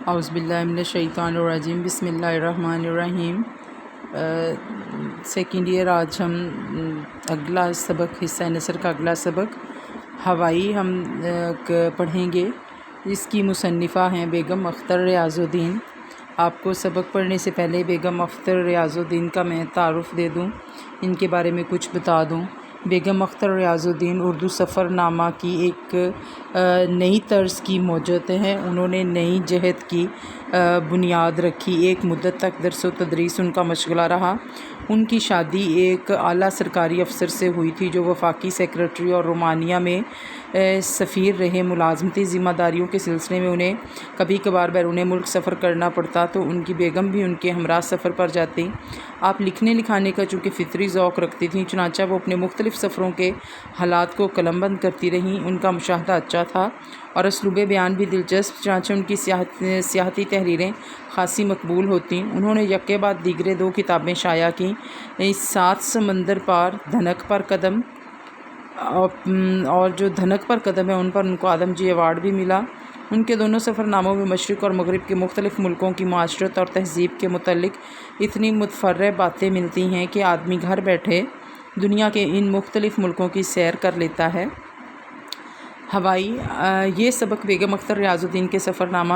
اعوذ باللہ من الشیطان الرجیم، بسم اللہ الرحمن الرحیم۔ سیکنڈ ایئر، آج ہم اگلا سبق حصہ نثر کا اگلا سبق ہوائی ہم پڑھیں گے۔ اس کی مصنفہ ہیں بیگم اختر ریاض الدین۔ آپ کو سبق پڑھنے سے پہلے بیگم اختر ریاض الدین کا میں تعارف دے دوں، ان کے بارے میں کچھ بتا دوں۔ بیگم اختر ریاض الدین اردو سفر نامہ کی ایک نئی طرز کی موجد ہیں۔ انہوں نے نئی جہت کی بنیاد رکھی۔ ایک مدت تک درس و تدریس ان کا مشغلہ رہا۔ ان کی شادی ایک اعلیٰ سرکاری افسر سے ہوئی تھی جو وفاقی سیکریٹری اور رومانیہ میں سفیر رہے۔ ملازمتی ذمہ داریوں کے سلسلے میں انہیں کبھی کبھار بیرون ملک سفر کرنا پڑتا تو ان کی بیگم بھی ان کے ہمراہ سفر پر جاتی۔ آپ لکھنے لکھانے کا چونکہ فطری ذوق رکھتی تھیں، چنانچہ وہ اپنے مختلف سفروں کے حالات کو قلم بند کرتی رہیں۔ ان کا مشاہدہ اچھا تھا اور اسلوب بیان بھی دلچسپ، چنانچہ ان کی سیاحتی تحریریں خاصی مقبول ہوتیں۔ انہوں نے یکے بعد دیگرے 2 کتابیں شائع کیں، 7 سمندر پار، دھنک پر قدم، اور جو دھنک پر قدم ہے ان پر ان کو آدم جی ایوارڈ بھی ملا۔ ان کے دونوں سفر ناموں میں مشرق اور مغرب کے مختلف ملکوں کی معاشرت اور تہذیب کے متعلق اتنی متفرع باتیں ملتی ہیں کہ آدمی گھر بیٹھے دنیا کے ان مختلف ملکوں کی سیر کر لیتا ہے۔ ہوائی یہ سبق بیگم اختر ریاض الدین کے سفر نامہ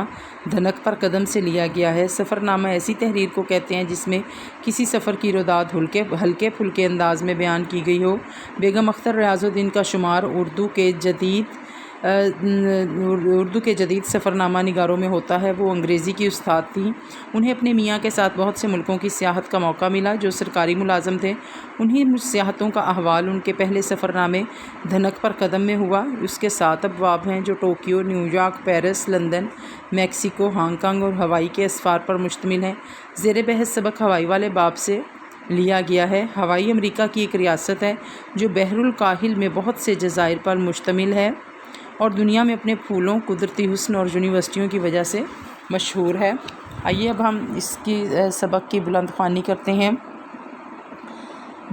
دھنک پر قدم سے لیا گیا ہے۔ سفر نامہ ایسی تحریر کو کہتے ہیں جس میں کسی سفر کی روداد ہلکے پھلکے انداز میں بیان کی گئی ہو۔ بیگم اختر ریاض الدین کا شمار اردو کے جدید سفر نامہ نگاروں میں ہوتا ہے۔ وہ انگریزی کی استاد تھیں۔ انہیں اپنے میاں کے ساتھ بہت سے ملکوں کی سیاحت کا موقع ملا، جو سرکاری ملازم تھے۔ انہیں سیاحتوں کا احوال ان کے پہلے سفر نامے دھنک پر قدم میں ہوا۔ اس کے 7 ابواب ہیں جو Tokyo, new York, Paris, London, Mexico, Hong Kong اور ہوائی کے اسفار پر مشتمل ہے۔ زیر بحث سبق ہوائی والے باب سے لیا گیا ہے۔ ہوائی امریکہ کی ایک ریاست ہے جو بحر الکاہل میں بہت سے جزائر پر مشتمل ہے اور دنیا میں اپنے پھولوں، قدرتی حسن اور یونیورسٹیوں کی وجہ سے مشہور ہے۔ آئیے اب ہم اس کی سبق کی بلند خوانی کرتے ہیں۔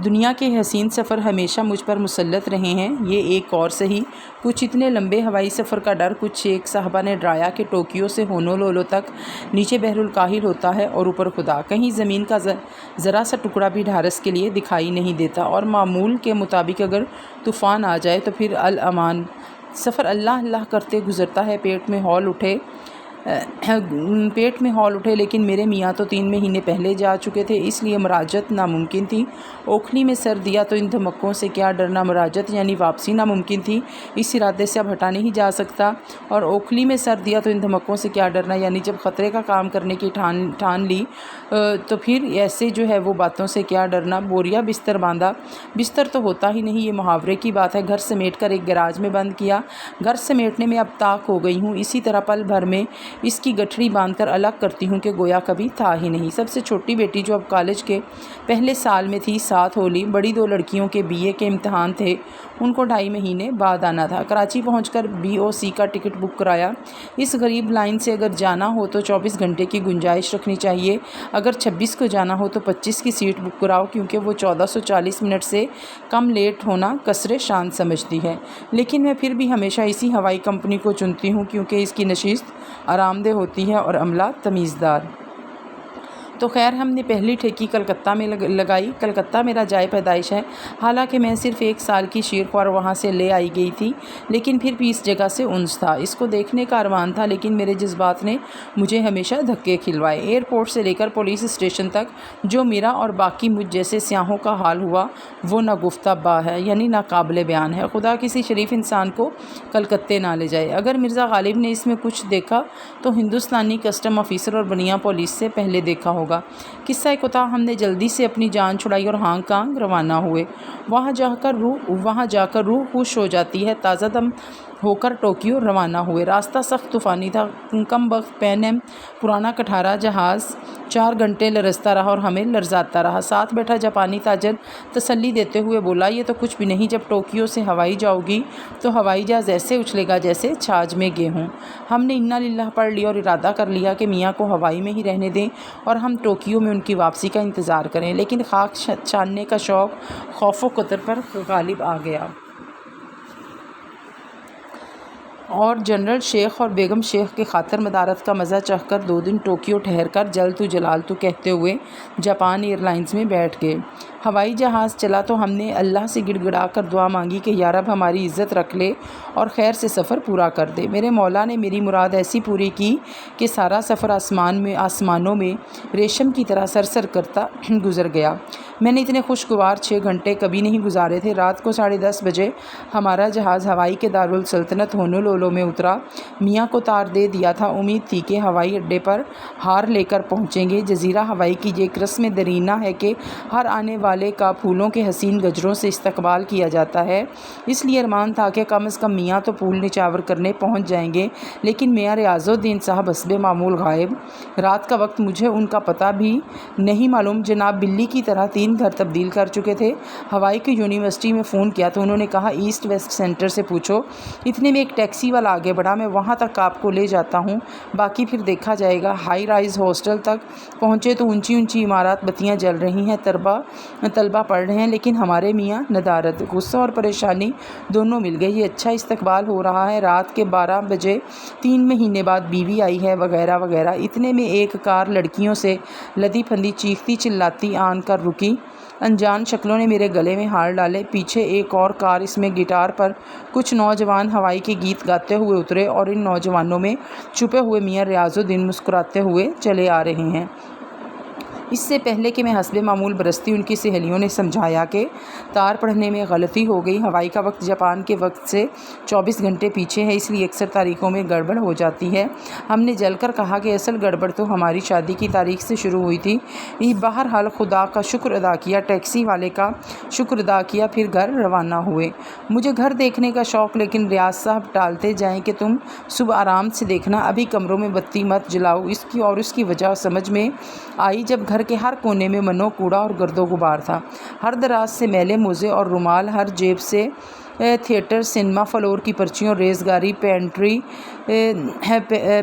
دنیا کے حسین سفر ہمیشہ مجھ پر مسلط رہے ہیں، یہ ایک اور سہی۔ کچھ اتنے لمبے ہوائی سفر کا ڈر کچھ ایک صاحبہ نے ڈرایا کہ ٹوکیو سے ہونولولو تک نیچے بحر الکاہل ہوتا ہے اور اوپر خدا، کہیں زمین کا ذرا سا ٹکڑا بھی ڈھارس کے لیے دکھائی نہیں دیتا، اور معمول کے مطابق اگر طوفان آ جائے تو پھر الامان۔ سفر اللہ اللہ کرتے گزرتا ہے، پیٹ میں ہول اٹھے، لیکن میرے میاں تو 3 مہینے پہلے جا چکے تھے، اس لیے مراجعت ناممکن تھی۔ اوکھلی میں سر دیا تو ان دھمکوں سے کیا ڈرنا، مراجعت یعنی واپسی ناممکن تھی، اس ارادے سے اب ہٹا نہیں جا سکتا، اور اوکھلی میں سر دیا تو ان دھمکوں سے کیا ڈرنا یعنی جب خطرے کا کام کرنے کی ٹھان لی تو پھر ایسے جو ہے وہ باتوں سے کیا ڈرنا۔ بوریا بستر باندھا، بستر تو ہوتا ہی نہیں، یہ محاورے کی بات ہے۔ گھر سمیٹ کر ایک گراج میں بند کیا، گھر سمیٹنے میں اب طاق ہو گئی ہوں، اسی طرح پل بھر میں اس کی گٹھڑی باندھ کر الگ کرتی ہوں کہ گویا کبھی تھا ہی نہیں۔ سب سے چھوٹی بیٹی جو اب کالج کے پہلے سال میں تھی، ساتھ ہولی۔ بڑی 2 لڑکیوں کے BA کے امتحان تھے، ان کو 2.5 مہینے بعد آنا تھا۔ کراچی پہنچ کر BOC کا ٹکٹ بک کرایا۔ اس غریب لائن سے اگر جانا ہو تو 24 گھنٹے کی گنجائش رکھنی چاہیے، اگر 26 کو جانا ہو تو 25 کی سیٹ بک کراؤ، کیونکہ وہ 1440 منٹ سے کم لیٹ ہونا کسرِ شان سمجھتی ہے۔ لیکن میں پھر بھی ہمیشہ اسی ہوائی کمپنی کو چنتی ہوں کیونکہ اس کی نشست آرام دہ ہوتی ہے اور عملہ تمیزدار۔ تو خیر، ہم نے پہلی ٹھیکی کلکتہ میں لگائی۔ کلکتہ میرا جائے پیدائش ہے، حالانکہ میں صرف 1 سال کی شیرخوار وہاں سے لے آئی گئی تھی، لیکن پھر بھی اس جگہ سے انس تھا، اس کو دیکھنے کا ارمان تھا، لیکن میرے جذبات نے مجھے ہمیشہ دھکے کھلوائے۔ ایئرپورٹ سے لے کر پولیس اسٹیشن تک جو میرا اور باقی مجھ جیسے سیاحوں کا حال ہوا وہ نہ گفتہ با ہے، یعنی ناقابل بیان ہے۔ خدا کسی شریف انسان کو کلکتے نہ لے جائے۔ اگر مرزا غالب نے اس میں کچھ دیکھا تو ہندوستانی کسٹم آفیسر اور بنیا پولیس سے پہلے دیکھا ہوگا۔ قصہ کوتاہ، ہم نے جلدی سے اپنی جان چھڑائی اور ہانگ کانگ روانہ ہوئے۔ وہاں جا کر روح خوش ہو جاتی ہے۔ تازہ دم ہو کر ٹوکیو روانہ ہوئے۔ راستہ سخت طوفانی تھا، کم وقت پین ایم پرانا کٹھارا جہاز 4 گھنٹے لرزتا رہا اور ہمیں لرزاتا رہا۔ ساتھ بیٹھا جاپانی تاجر تسلی دیتے ہوئے بولا، یہ تو کچھ بھی نہیں، جب ٹوکیو سے ہوائی جاؤ گی تو ہوائی جہاز ایسے اچھلے گا جیسے چھاج میں گیہوں۔ ہم نے انا للہ پڑھ لی اور ارادہ کر لیا کہ میاں کو ہوائی میں ہی رہنے دیں اور ہم ٹوکیو میں ان کی واپسی کا انتظار کریں، لیکن خاک چھاننے کا شوق خوف و قدر پر غالب آ گیا اور جنرل شیخ اور بیگم شیخ کے خاطر مدارت کا مزہ چکھ کر 2 دن ٹوکیو ٹھہر کر جلد جلال تو کہتے ہوئے جاپان ایئر لائنز میں بیٹھ گئے۔ ہوائی جہاز چلا تو ہم نے اللہ سے گڑ گڑا کر دعا مانگی کہ یا رب ہماری عزت رکھ لے اور خیر سے سفر پورا کر دے۔ میرے مولا نے میری مراد ایسی پوری کی کہ سارا سفر آسمانوں میں ریشم کی طرح سرسر کرتا گزر گیا۔ میں نے اتنے خوشگوار 6 گھنٹے کبھی نہیں گزارے تھے۔ رات کو 10:30 بجے ہمارا جہاز ہوائی کے دارالسلطنت ہونولولو میں اترا۔ میاں کو تار دے دیا تھا، امید تھی کہ ہوائی اڈے پر ہار لے کر پہنچیں گے۔ جزیرہ ہوائی کی یہ ایک رسم دیرینہ ہے کہ ہر آنے والے کا پھولوں کے حسین گجروں سے استقبال کیا جاتا ہے۔ اس لیے ارمان تھا کہ کم از کم میاں تو پھول نچاور کرنے پہنچ جائیں گے، لیکن میاں ریاض الدین صاحب حسب معمول غائب۔ رات کا وقت مجھے ان کا پتہ بھی نہیں معلوم۔ جناب بلی کی طرح 3 گھر تبدیل کر چکے تھے۔ ہوائی کی یونیورسٹی میں فون کیا تو انہوں نے کہا ایسٹ ویسٹ سینٹر سے پوچھو۔ اتنے میں ایک ٹیکسی والا آگے بڑھا، میں وہاں تک آپ کو لے جاتا ہوں، باقی پھر دیکھا جائے گا۔ ہائی رائز ہاسٹل تک پہنچے تو اونچی اونچی عمارات بتیاں جل رہی ہیں، طلبہ پڑھ رہے ہیں، لیکن ہمارے میاں ندارت، غصہ اور پریشانی دونوں مل گئی۔ یہ اچھا استقبال ہو رہا ہے، رات کے 12 بجے 3 مہینے بعد بیوی آئی ہے وغیرہ وغیرہ۔ اتنے میں ایک کار لڑکیوں سے لدی پھندی چیختی چلاتی آن کر رکی۔ انجان شکلوں نے میرے گلے میں ہار ڈالے۔ پیچھے ایک اور کار، اس میں گٹار پر کچھ نوجوان ہوائی کے گیت گاتے ہوئے اترے اور ان نوجوانوں میں چھپے ہوئے میاں ریاض الدین مسکراتے ہوئے چلے آ رہے ہیں۔ اس سے پہلے کہ میں حسب معمول برستی، ان کی سہیلیوں نے سمجھایا کہ تار پڑھنے میں غلطی ہو گئی۔ ہوائی کا وقت جاپان کے وقت سے 24 گھنٹے پیچھے ہے، اس لیے اکثر تاریخوں میں گڑبڑ ہو جاتی ہے۔ ہم نے جل کر کہا کہ اصل گڑبڑ تو ہماری شادی کی تاریخ سے شروع ہوئی تھی۔ بہرحال خدا کا شکر ادا کیا، ٹیکسی والے کا شکر ادا کیا، پھر گھر روانہ ہوئے۔ مجھے گھر دیکھنے کا شوق، لیکن ریاض صاحب ٹالتے جائیں کہ تم صبح آرام سے دیکھنا، ابھی کمروں میں بتی مت جلاؤ۔ اس کی وجہ سمجھ میں آئی جب گھر کے ہر کونے میں منو کوڑا اور گرد و غبار تھا، ہر دراز سے میلے موزے اور رومال، ہر جیب سے تھیٹر، سنیما، فلور کی پرچیوں، ریزگاری،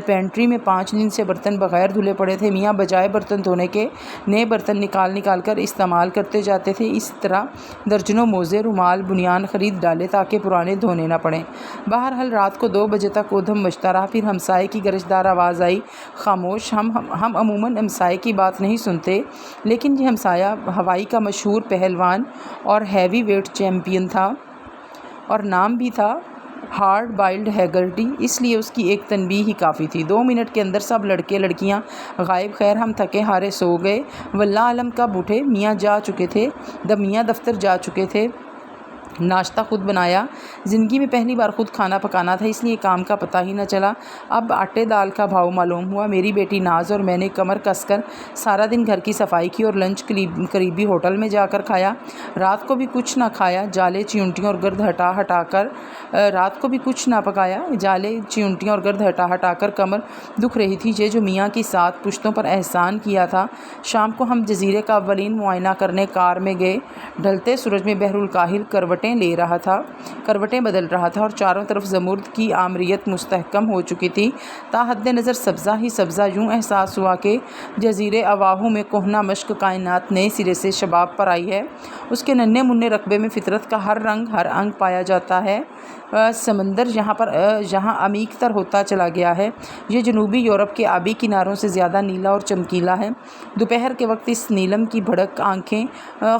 پینٹری میں 5 دن سے برتن بغیر دھلے پڑے تھے۔ میاں بجائے برتن دھونے کے نئے برتن نکال کر استعمال کرتے جاتے تھے۔ اس طرح درجنوں موزے، رومال، بنیان خرید ڈالے تاکہ پرانے دھونے نہ پڑیں۔ بہرحال رات کو 2 بجے تک ادھم مچتا رہا، پھر ہمسائے کی گرجدار آواز آئی، خاموش۔ ہم عموماً ہمسائے کی بات نہیں سنتے، لیکن یہ ہمسایہ ہوائی کا مشہور پہلوان اور ہیوی ویٹ چیمپئن تھا، اور نام بھی تھا ہارڈ بائلڈ ہیگرٹی، اس لیے اس کی ایک تنبیہ ہی کافی تھی۔ 2 منٹ کے اندر سب لڑکے لڑکیاں غائب۔ خیر ہم تھکے ہارے سو گئے۔ واللہ علم کب اٹھے، میاں دفتر جا چکے تھے۔ ناشتہ خود بنایا، زندگی میں پہلی بار خود کھانا پکانا تھا، اس لیے کام کا پتہ ہی نہ چلا۔ اب آٹے دال کا بھاؤ معلوم ہوا۔ میری بیٹی ناز اور میں نے کمر کس کر سارا دن گھر کی صفائی کی اور لنچ قریبی ہوٹل میں جا کر کھایا۔ رات کو بھی کچھ نہ کھایا، جالے چیونٹیوں اور گرد ہٹا کر رات کو بھی کچھ نہ پکایا، جالے چیونٹیوں اور گرد ہٹا کر کمر دکھ رہی تھی۔ یہ جو میاں کی 7 پشتوں پر احسان کیا تھا۔ شام کو ہم جزیرے کا اولین معائنہ کرنے کار میں گئے۔ ڈھلتے سورج میں بحر الکاہل کروٹیں بدل رہا تھا اور چاروں طرف زمرد کی آمریت مستحکم ہو چکی تھی۔ تا حد نظر سبزہ ہی سبزہ، یوں احساس ہوا کہ جزیرے اواہو میں کہنہ مشق کائنات نئے سرے سے شباب پر آئی ہے۔ اس کے ننھے منھے رقبے میں فطرت کا ہر رنگ ہر انگ پایا جاتا ہے۔ سمندر جہاں عمیق تر ہوتا چلا گیا ہے، یہ جنوبی یورپ کے آبی کناروں سے زیادہ نیلا اور چمکیلا ہے۔ دوپہر کے وقت اس نیلم کی بھڑک آنکھیں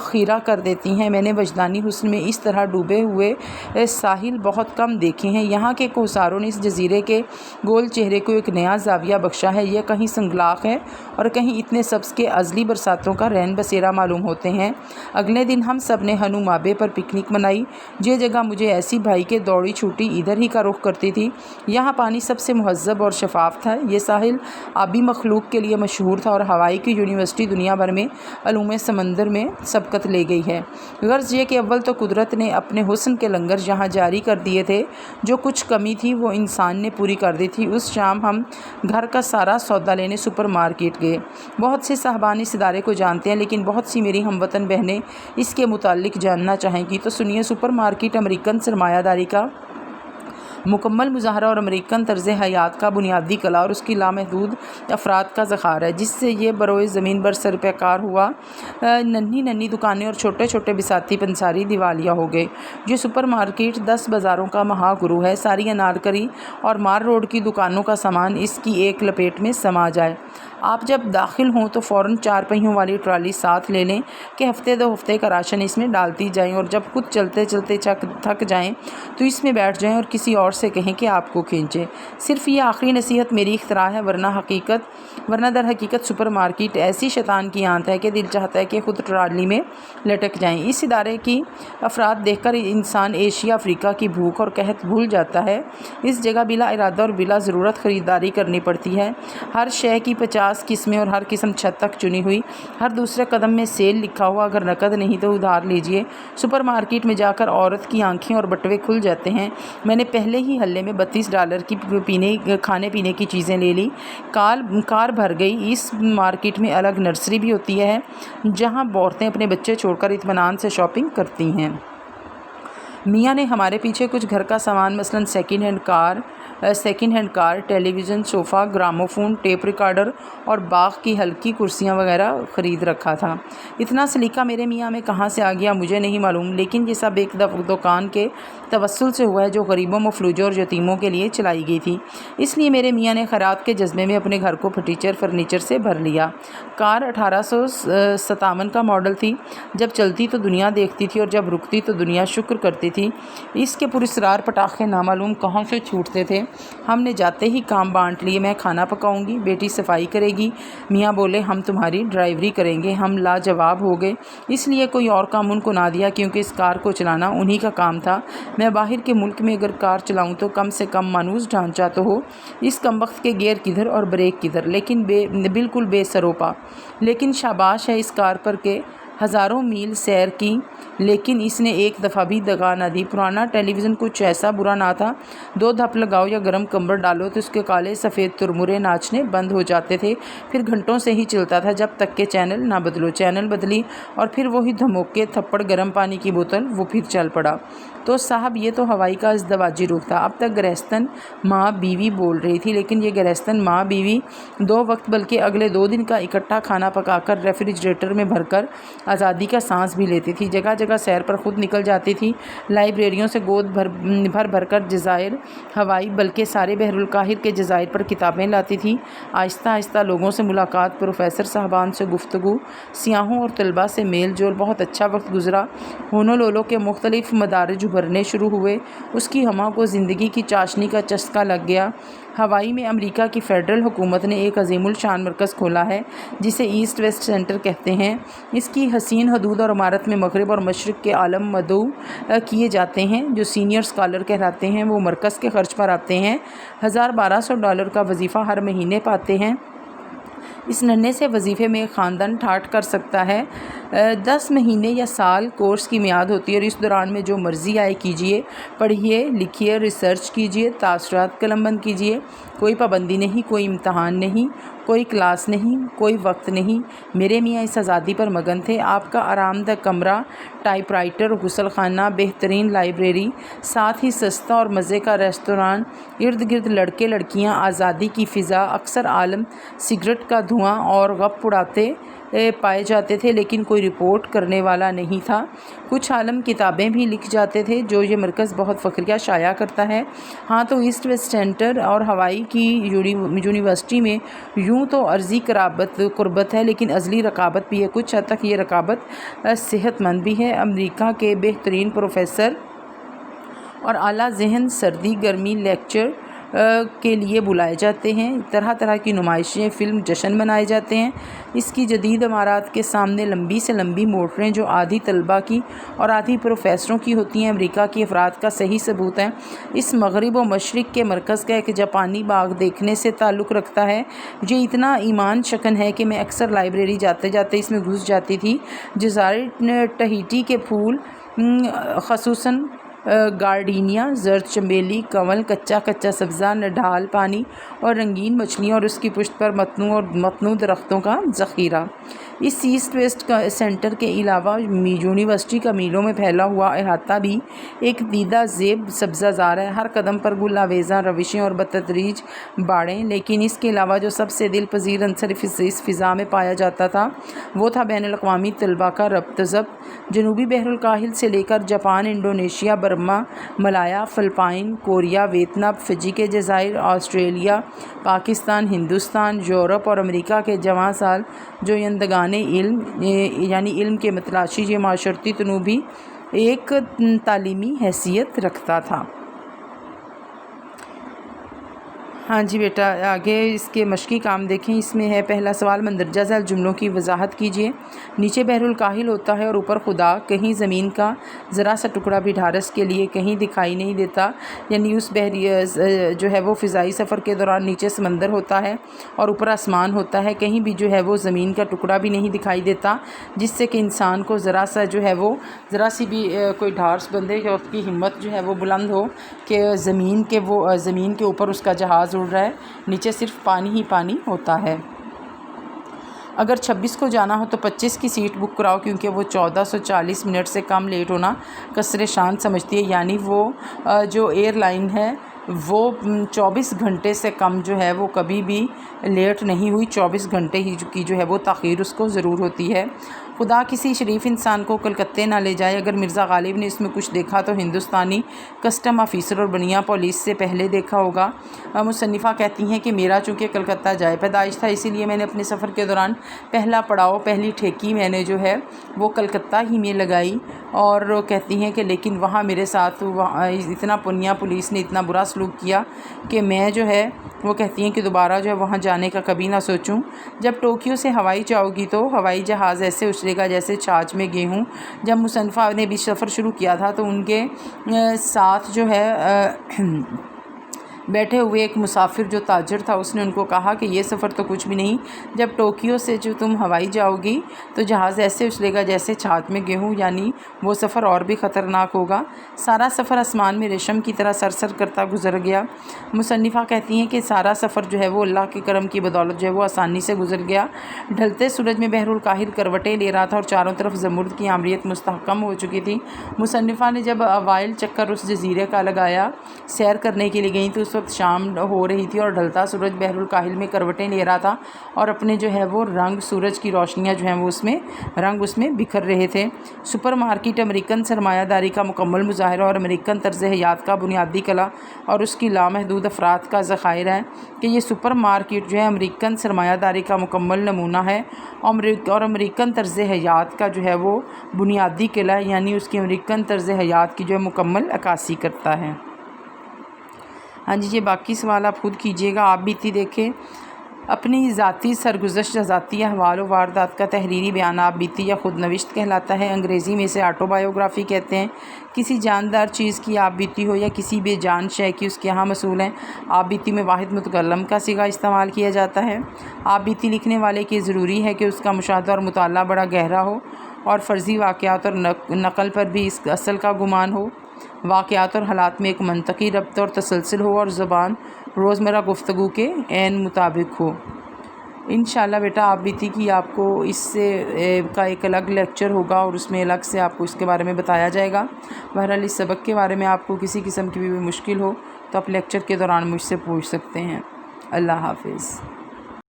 خیرہ کر دیتی ہیں۔ میں نے وجدانی حسن میں اس طرح ڈوبے ہوئے ساحل بہت کم دیکھے ہیں۔ یہاں کے کوساروں نے اس جزیرے کے گول چہرے کو ایک نیا زاویہ بخشا ہے۔ یہ کہیں سنگلاخ ہے اور کہیں اتنے سبز کے ازلی برساتوں کا رین بسیرا معلوم ہوتے ہیں۔ اگلے دن ہم سب نے ہنو مابے پر پکنک منائی۔ یہ جگہ مجھے ایسی بھائی کے دوڑی چھوٹی ادھر ہی کا رخ کرتی تھی۔ یہاں پانی سب سے مہذب اور شفاف تھا۔ یہ ساحل آبی مخلوق کے لیے مشہور تھا اور ہوائی کی یونیورسٹی دنیا بھر میں علوم سمندر میں سبقت لے گئی ہے۔ غرض یہ کہ اول تو قدرت نے اپنے حسن کے لنگر یہاں جاری کر دیے تھے، جو کچھ کمی تھی وہ انسان نے پوری کر دی تھی۔ اس شام ہم گھر کا سارا سودا لینے سپر مارکیٹ گئے۔ بہت سے صاحبان اس ادارے کو جانتے ہیں، لیکن بہت سی میری ہم وطن بہنیں اس کے متعلق جاننا چاہیں گی تو سنیے۔ سپر مارکیٹ امریکن سرمایہ داری کا مکمل مظاہرہ اور امریکن طرز حیات کا بنیادی کلا اور اس کی لامحدود افراد کا ذخائر ہے، جس سے یہ بروئے زمین برسر پیکار ہوا۔ ننھی ننھی دکانیں اور چھوٹے چھوٹے بساتی پنساری دیوالیہ ہو گئے۔ جو سپر مارکیٹ 10 بازاروں کا مہا گروہ ہے، ساری انارکلی اور مار روڈ کی دکانوں کا سامان اس کی ایک لپیٹ میں سما جائے۔ آپ جب داخل ہوں تو فوراً 4 پہیوں والی ٹرالی ساتھ لے لیں کہ ہفتے 2 ہفتے کا راشن اس میں ڈالتی جائیں، اور جب خود چلتے چلتے تھک جائیں تو اس میں بیٹھ جائیں اور کسی اور سے کہیں کہ آپ کو کھینچے۔ صرف یہ آخری نصیحت میری اختراع ہے، ورنہ در حقیقت سپر مارکیٹ ایسی شیطان کی آنت ہے کہ دل چاہتا ہے کہ خود ٹرالی میں لٹک جائیں۔ اس ادارے کی افراد دیکھ کر انسان ایشیا افریقہ کی بھوک اور قحط بھول جاتا ہے۔ اس جگہ بلا ارادہ اور بلا ضرورت خریداری کرنی پڑتی ہے۔ ہر شے کی 50 قسمیں اور ہر قسم چھت تک چنی ہوئی، ہر دوسرے قدم میں سیل لکھا ہوا، اگر نقد نہیں تو ادھار لیجئے۔ سپر مارکیٹ میں جا کر عورت کی آنکھیں اور بٹوے کھل جاتے ہیں۔ میں نے پہلے ہی ہلے میں $32 کی کھانے پینے کی چیزیں لے لی۔ کار بھر گئی۔ اس مارکیٹ میں الگ نرسری بھی ہوتی ہے جہاں عورتیں اپنے بچے چھوڑ کر اطمینان سے شاپنگ کرتی ہیں۔ میاں نے ہمارے پیچھے کچھ گھر کا سامان، مثلاً سیکنڈ ہینڈ کار، ٹیلی ویژن، صوفہ، گراموفون، ٹیپ ریکارڈر اور باغ کی ہلکی کرسیاں وغیرہ خرید رکھا تھا۔ اتنا سلیقہ میرے میاں میں کہاں سے آ گیا مجھے نہیں معلوم، لیکن یہ سب ایک دکان کے توسل سے ہوا ہے جو غریبوں، مفلوجوں اور یتیموں کے لیے چلائی گئی تھی۔ اس لیے میرے میاں نے خیرات کے جذبے میں اپنے گھر کو فرنیچر سے بھر لیا۔ کار 1857 کا ماڈل تھی۔ جب چلتی تو دنیا دیکھتی تھی اور جب رکتی تو دنیا شکر کرتی تھی۔ اس کے پراسرار پٹاخے نامعلوم کہاں سے چھوٹتے تھے۔ ہم نے جاتے ہی کام بانٹ لیے۔ میں کھانا پکاؤں گی، بیٹی صفائی کرے گی، میاں بولے ہم تمہاری ڈرائیوری کریں گے۔ ہم لاجواب ہو گئے۔ اس لیے کوئی اور کام ان کو نہ دیا کیونکہ اس کار کو چلانا انہی کا کام تھا۔ میں باہر کے ملک میں اگر کار چلاؤں تو کم سے کم مانوس ڈھانچہ تو ہو۔ اس کمبخت کے گیئر کدھر اور بریک کدھر، لیکن بالکل بے سروپا۔ لیکن شاباش ہے اس کار پر کہ ہزاروں میل سیر کی، لیکن اس نے ایک دفعہ بھی دغا نہ دی۔ پرانا ٹیلی ویژن کچھ ایسا برا نہ تھا۔ 2 دھپ لگاؤ یا گرم کمبل ڈالو تو اس کے کالے سفید ترمرے ناچنے بند ہو جاتے تھے، پھر گھنٹوں سے ہی چلتا تھا جب تک کہ چینل نہ بدلو۔ چینل بدلی اور پھر وہی دھموکے، تھپڑ، گرم پانی کی بوتل، وہ پھر چل پڑا۔ تو صاحب یہ تو ہوائی کا ازدواجی روح تھا۔ اب تک گرہستن ماں بیوی بول رہی تھی، لیکن یہ گرہستن ماں بیوی 2 وقت بلکہ اگلے 2 دن کا اکٹھا کھانا پکا کر ریفریجریٹر میں بھر کر آزادی کا سانس بھی لیتی تھی۔ جگہ جگہ سیر پر خود نکل جاتی تھی۔ لائبریریوں سے گود بھر کر جزائر، ہوائی بلکہ سارے بحر الکاہل کے جزائر پر کتابیں لاتی تھی۔ آہستہ آہستہ لوگوں سے ملاقات، پروفیسر صاحبان سے گفتگو، سیاحوں اور طلباء سے میل جول، بہت اچھا وقت گزرا۔ ہونولولو کے مختلف مدارج ابھرنے شروع ہوئے۔ اس کی ہما کو زندگی کی چاشنی کا چسکا لگ گیا۔ ہوائی میں امریکہ کی فیڈرل حکومت نے ایک عظیم الشان مرکز کھولا ہے جسے ایسٹ ویسٹ سینٹر کہتے ہیں۔ اس کی حسین حدود اور عمارت میں مغرب اور مشرق کے عالم مدعو کیے جاتے ہیں۔ جو سینئر اسکالر کہلاتے ہیں وہ مرکز کے خرچ پر آتے ہیں، $1200 کا وظیفہ ہر مہینے پاتے ہیں۔ اس ننھے سے وظیفے میں ایک خاندان ٹھاٹھ کر سکتا ہے۔ 10 مہینے یا سال کورس کی میعاد ہوتی ہے اور اس دوران میں جو مرضی آئے کیجیے، پڑھیے، لکھیے، ریسرچ کیجیے، تاثرات قلم بند کیجیے۔ کوئی پابندی نہیں، کوئی امتحان نہیں، کوئی کلاس نہیں، کوئی وقت نہیں۔ میرے میاں اس آزادی پر مگن تھے۔ آپ کا آرام دہ کمرہ، ٹائپ رائٹر، غسل خانہ، بہترین لائبریری، ساتھ ہی سستا اور مزے کا ریستوران، ارد گرد لڑکے لڑکیاں، آزادی کی فضا، اکثر عالم سگریٹ کا دھواں اور غپ اڑاتے پائے جاتے تھے، لیکن کوئی رپورٹ کرنے والا نہیں تھا۔ کچھ عالم کتابیں بھی لکھ جاتے تھے جو یہ مرکز بہت فخریہ شائع کرتا ہے۔ ہاں تو ایسٹ ویسٹ سینٹر اور ہوائی کی یونیورسٹی میں یوں تو عرضی قربت ہے، لیکن ازلی رقابت بھی ہے۔ کچھ حد تک یہ رقابت صحت مند بھی ہے۔ امریکہ کے بہترین پروفیسر اور اعلیٰ ذہن سردی گرمی لیکچر کے لیے بلائے جاتے ہیں۔ طرح طرح کی نمائشیں، فلم جشن منائے جاتے ہیں۔ اس کی جدید عمارات کے سامنے لمبی سے لمبی موٹریں جو آدھی طلباء کی اور آدھی پروفیسروں کی ہوتی ہیں، امریکہ کی افراد کا صحیح ثبوت ہیں۔ اس مغرب و مشرق کے مرکز کا ایک جاپانی باغ دیکھنے سے تعلق رکھتا ہے۔ یہ اتنا ایمان شکن ہے کہ میں اکثر لائبریری جاتے جاتے اس میں گھس جاتی تھی۔ جزائر ٹہیٹی کے پھول، خصوصاً گارڈینیا، زرد چنبیلی، کنول، کچا سبزہ، نڈھال پانی اور رنگین مچھلیاں اور اس کی پشت پر متنوع درختوں کا ذخیرہ۔ اس ایسٹ ویسٹ سینٹر کے علاوہ یونیورسٹی کا میلوں میں پھیلا ہوا احاطہ بھی ایک دیدہ زیب سبزہ زار ہے۔ ہر قدم پر گل آویزاں روشیں اور بتدریج باڑیں، لیکن اس کے علاوہ جو سب سے دل پذیر عنصر اس فضا میں پایا جاتا تھا وہ تھا بین الاقوامی طلباء کا ربط ضبط۔ جنوبی بحر الکاہل سے لے کر جاپان، انڈونیشیا، برما، ملایا، فلپائن، کوریا، ویتنام، فجی کے جزائر، آسٹریلیا، پاکستان، ہندوستان، یورپ اور امریکہ کے جواں سال جویندگان علم یعنی علم کے متلاشی، یہ معاشرتی تنوع بھی ایک تعلیمی حیثیت رکھتا تھا۔ ہاں جی بیٹا، آگے اس کے مشقی کام دیکھیں۔ اس میں ہے پہلا سوال، مندرجہ ذیل جملوں کی وضاحت کیجیے۔ نیچے بحر الکاہل ہوتا ہے اور اوپر خدا، کہیں زمین کا ذرا سا ٹکڑا بھی ڈھارس کے لیے کہیں دکھائی نہیں دیتا، یعنی اس بحری جو ہے وہ فضائی سفر کے دوران نیچے سمندر ہوتا ہے اور اوپر آسمان ہوتا ہے، کہیں بھی جو ہے وہ زمین کا ٹکڑا بھی نہیں دکھائی دیتا، جس سے کہ انسان کو ذرا سا جو ہے وہ ذرا سی بھی کوئی ڈھارس بندے اور اس کی ہمت جو ہے وہ بلند ہو کہ زمین کے اوپر اس کا جہاز اڑ رہا ہے، نیچے صرف پانی ہی پانی ہوتا ہے۔ اگر 26 کو جانا ہو تو 25 کی سیٹ بک کراؤ، کیونکہ وہ 1440 منٹ سے کم لیٹ ہونا کسر شان سمجھتی ہے، یعنی وہ جو ایئر لائن ہے وہ 24 گھنٹے سے کم جو ہے وہ کبھی بھی لیٹ نہیں ہوئی، 24 گھنٹے ہی کی جو ہے وہ تاخیر اس کو ضرور ہوتی ہے۔ خدا کسی شریف انسان کو کلکتے نہ لے جائے۔ اگر مرزا غالب نے اس میں کچھ دیکھا تو ہندوستانی کسٹم آفیسر اور بنیا پولیس سے پہلے دیکھا ہوگا۔ مصنفہ کہتی ہیں کہ میرا چونکہ کلکتہ جائے پیدائش تھا، اسی لیے میں نے اپنے سفر کے دوران پہلا پڑاؤ، پہلی ٹھیکی میں نے جو ہے وہ کلکتہ ہی میں لگائی، اور کہتی ہیں کہ لیکن وہاں میرے ساتھ اتنا پنیا پولیس نے اتنا برا سلوک کیا کہ میں جو ہے وہ کہتی ہیں کہ دوبارہ جو ہے وہاں جانے کا کبھی نہ سوچوں۔ جب ٹوکیو سے ہوائی جاؤ گی تو ہوائی جہاز ایسے اچھلے گا جیسے چھاچھ میں گیہوں۔ جب مصنفہ نے بھی سفر شروع کیا تھا تو ان کے ساتھ جو ہے بیٹھے ہوئے ایک مسافر جو تاجر تھا، اس نے ان کو کہا کہ یہ سفر تو کچھ بھی نہیں، جب ٹوکیو سے جو تم ہوائی جاؤ گی تو جہاز ایسے اچھلے گا جیسے چھاچھ میں گیہوں، یعنی وہ سفر اور بھی خطرناک ہوگا۔ سارا سفر آسمان میں ریشم کی طرح سرسر کرتا گزر گیا۔ مصنفہ کہتی ہیں کہ سارا سفر جو ہے وہ اللہ کے کرم کی بدولت جو ہے وہ آسانی سے گزر گیا۔ ڈھلتے سورج میں بحر الکاہل کروٹیں لے رہا تھا اور چاروں طرف زمرد کی آمریت مستحکم ہو چکی تھی۔ مصنفہ نے جب اوائل چکر اس جزیرے کا لگایا، سیر کرنے کے لیے گئیں تو اس وقت شام ہو رہی تھی اور ڈھلتا سورج بحر الکاہل میں کروٹیں لے رہا تھا اور اپنے جو ہے وہ رنگ، سورج کی روشنیاں جو ہیں وہ اس میں بکھر رہے تھے۔ سپر مارکیٹ امریکن سرمایہ داری کا مکمل مظاہرہ اور امریکن طرز حیات کا بنیادی کلا اور اس کی لامحدود افراد کا ذخائر ہے کہ یہ سپر مارکیٹ جو ہے امریکن سرمایہ داری کا مکمل نمونہ ہے اور امریکن طرز حیات کا جو ہے وہ بنیادی قلعہ، یعنی اس کی امریکن طرز حیات کی جو ہے مکمل عکاسی کرتا ہے۔ ہاں جی، یہ باقی سوال آپ خود کیجیے گا۔ آپ بیتی دیکھیں۔ اپنی ذاتی سرگزشت، ذاتی احوال و واردات کا تحریری بیان آپ بیتی یا خود نوشت کہلاتا ہے۔ انگریزی میں اسے آٹو بایوگرافی کہتے ہیں۔ کسی جاندار چیز کی آپ بیتی ہو یا کسی بے جان شے کی، اس کے یہاں مسئول ہیں۔ آپ بیتی میں واحد متکلم کا صیغہ استعمال کیا جاتا ہے۔ آپ بیتی لکھنے والے کی ضروری ہے کہ اس کا مشاہدہ اور مطالعہ بڑا گہرا ہو اور فرضی واقعات اور نقل پر بھی اس اصل کا گمان ہو۔ واقعات اور حالات میں ایک منطقی ربط اور تسلسل ہو اور زبان روزمرہ گفتگو کے عین مطابق ہو۔ انشاءاللہ بیٹا آپ بیتی کی آپ کو اس سے کا ایک الگ لیکچر ہوگا اور اس میں الگ سے آپ کو اس کے بارے میں بتایا جائے گا۔ بہرحال اس سبق کے بارے میں آپ کو کسی قسم کی بھی مشکل ہو تو آپ لیکچر کے دوران مجھ سے پوچھ سکتے ہیں۔ اللہ حافظ۔